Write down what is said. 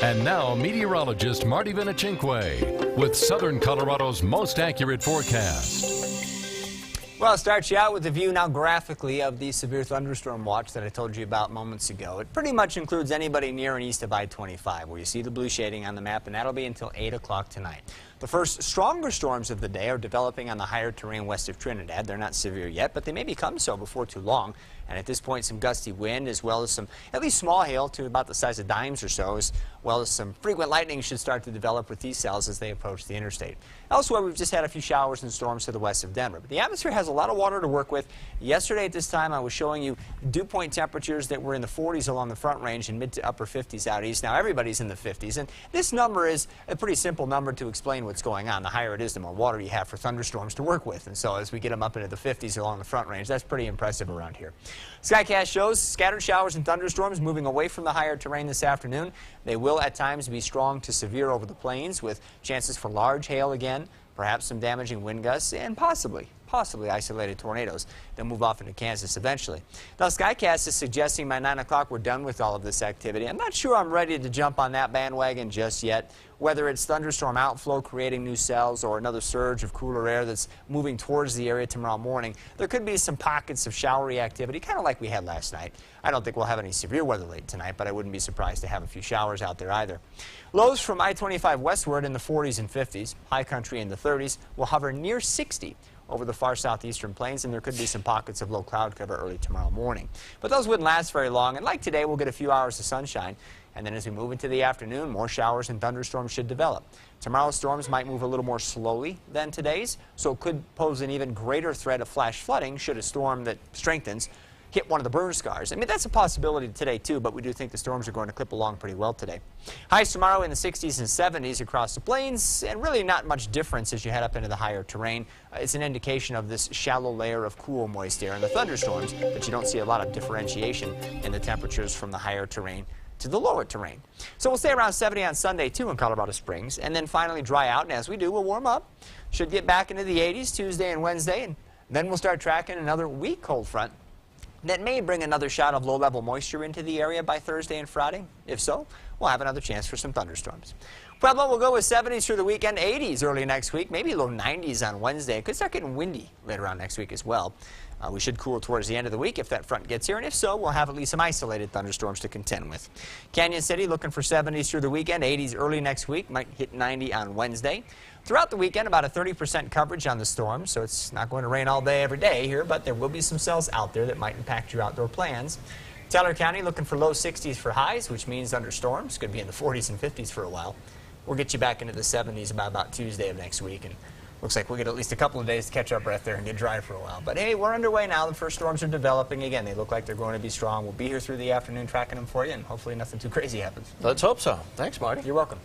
And now, meteorologist Marty with Southern Colorado's most accurate forecast. Well, I'll start you out with a view now graphically of the severe thunderstorm watch that I told you about moments ago. It pretty much includes anybody near and east of I-25, where you see the blue shading on the map, and that'll be until 8 o'clock tonight. The first stronger storms of the day are developing on the higher terrain west of Trinidad. They're not severe yet, but they may become so before too long. And at this point, some gusty wind, as well as some at least small hail to about the size of dimes or so, as well as some frequent lightning should start to develop with these cells as they approach the interstate. Elsewhere, we've just had a few showers and storms to the west of Denver. But the atmosphere has a lot of water to work with. Yesterday at this time, I was showing you dew point temperatures that were in the 40s along the Front Range and mid to upper 50s out east. Now everybody's in the 50s, and this number is a pretty simple number to explain what's going on. The higher it is, the more water you have for thunderstorms to work with. And so as we get them up into the 50s along the Front Range, that's pretty impressive around here. Skycast shows scattered showers and thunderstorms moving away from the higher terrain this afternoon. They will at times be strong to severe over the plains, with chances for large hail again, perhaps some damaging wind gusts, and possibly isolated tornadoes. They'll move off into Kansas eventually. Now, Skycast is suggesting by 9 o'clock we're done with all of this activity. I'm not sure I'm ready to jump on that bandwagon just yet. Whether it's thunderstorm outflow creating new cells or another surge of cooler air that's moving towards the area tomorrow morning, there could be some pockets of showery activity, kind of like we had last night. I don't think we'll have any severe weather late tonight, but I wouldn't be surprised to have a few showers out there either. Lows from I-25 westward in the 40s and 50s, high country in the 30s, will hover near 60 over the far southeastern plains, and there could be some pockets of low cloud cover early tomorrow morning. But those wouldn't last very long, and like today, we'll get a few hours of sunshine, and then as we move into the afternoon, more showers and thunderstorms should develop. Tomorrow's storms might move a little more slowly than today's, so it could pose an even greater threat of flash flooding should a storm that strengthens hit one of the burn scars. I mean, that's a possibility today, too, but we do think the storms are going to clip along pretty well today. Highs tomorrow in the 60s and 70s across the plains, and really not much difference as you head up into the higher terrain. It's an indication of this shallow layer of cool, moist air in the thunderstorms, but you don't see a lot of differentiation in the temperatures from the higher terrain to the lower terrain. So we'll stay around 70 on Sunday, too, in Colorado Springs, and then finally dry out, and as we do, we'll warm up. Should get back into the 80s Tuesday and Wednesday, and then we'll start tracking another weak cold front that may bring another shot of low-level moisture into the area by Thursday and Friday. If so, we'll have another chance for some thunderstorms. Pueblo will go with 70s through the weekend, 80s early next week, maybe low 90s on Wednesday. It could start getting windy later on next week as well. We should cool towards the end of the week if that front gets here, and if so, we'll have at least some isolated thunderstorms to contend with. Canyon City looking for 70s through the weekend, 80s early next week, might hit 90 on Wednesday. Throughout the weekend, about a 30% coverage on the storm, so it's not going to rain all day every day here, but there will be some cells out there that might impact your outdoor plans. Teller County looking for low 60s for highs, which means under storms could be in the 40s and 50s for a while. We'll get you back into the 70s about Tuesday of next week, and looks like we'll get at least a couple of days to catch our breath there and get dry for a while. But hey, we're underway now. The first storms are developing. Again, they look like they're going to be strong. We'll be here through the afternoon tracking them for you, and hopefully nothing too crazy happens. Let's hope so. Thanks, Marty. You're welcome.